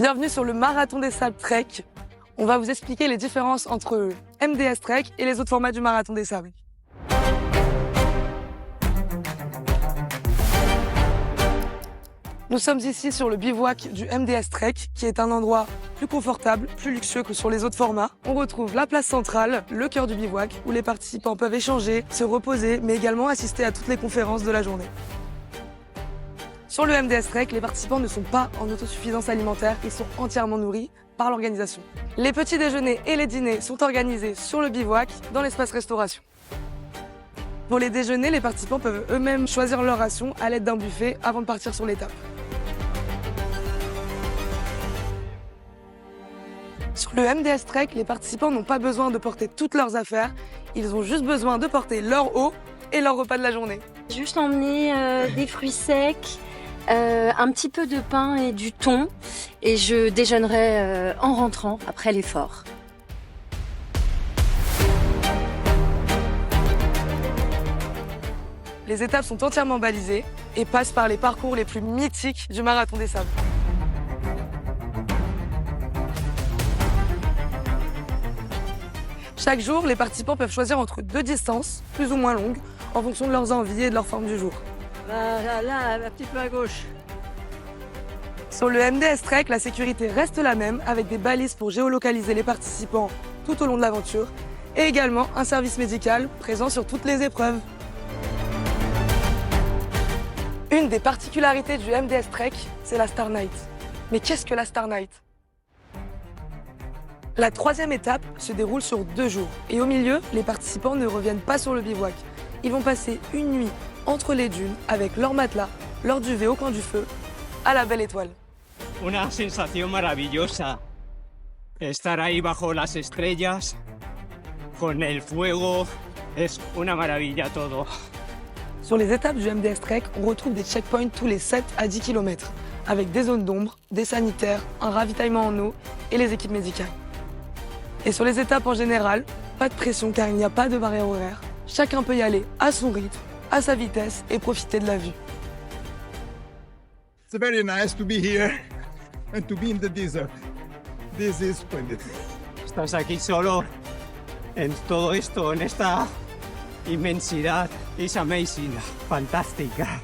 Bienvenue sur le Marathon des Sables Trek. On va vous expliquer les différences entre le MDS Trek et les autres formats du Marathon des Sables. Nous sommes ici sur le bivouac du MDS Trek, qui est un endroit plus confortable, plus luxueux que sur les autres formats. On retrouve la place centrale, le cœur du bivouac, où les participants peuvent échanger, se reposer, mais également assister à toutes les conférences de la journée. Sur le MDS Trek, les participants ne sont pas en autosuffisance alimentaire, ils sont entièrement nourris par l'organisation. Les petits déjeuners et les dîners sont organisés sur le bivouac, dans l'espace restauration. Pour les déjeuners, les participants peuvent eux-mêmes choisir leur ration à l'aide d'un buffet avant de partir sur l'étape. Sur le MDS Trek, les participants n'ont pas besoin de porter toutes leurs affaires, ils ont juste besoin de porter leur eau et leur repas de la journée. Juste emmener des fruits secs, un petit peu de pain et du thon, et je déjeunerai en rentrant après l'effort. Les étapes sont entièrement balisées et passent par les parcours les plus mythiques du Marathon des Sables. Chaque jour, les participants peuvent choisir entre deux distances, plus ou moins longues, en fonction de leurs envies et de leur forme du jour. Là, un petit peu à gauche. Sur le MDS Trek, la sécurité reste la même, avec des balises pour géolocaliser les participants tout au long de l'aventure, et également un service médical présent sur toutes les épreuves. Une des particularités du MDS Trek, c'est la Star Night. Mais qu'est-ce que la Star Night ? La troisième étape se déroule sur 2 jours. Et au milieu, les participants ne reviennent pas sur le bivouac. Ils vont passer une nuit entre les dunes avec leur matelas, leur duvet au coin du feu, à la belle étoile. Una sensación maravillosa. Estar ahí bajo las estrellas, con el fuego, es una maravilla todo. Sur les étapes du MDS Trek, on retrouve des checkpoints tous les 7 à 10 km, avec des zones d'ombre, des sanitaires, un ravitaillement en eau et les équipes médicales. Et sur les étapes en général, pas de pression car il n'y a pas de barrière horaire. Chacun peut y aller à son rythme, à sa vitesse et profiter de la vue. It's very nice to be here and to be in the desert. This is splendid. Estás aquí solo en todo esto, en esta inmensidad. It's amazing, fantástica.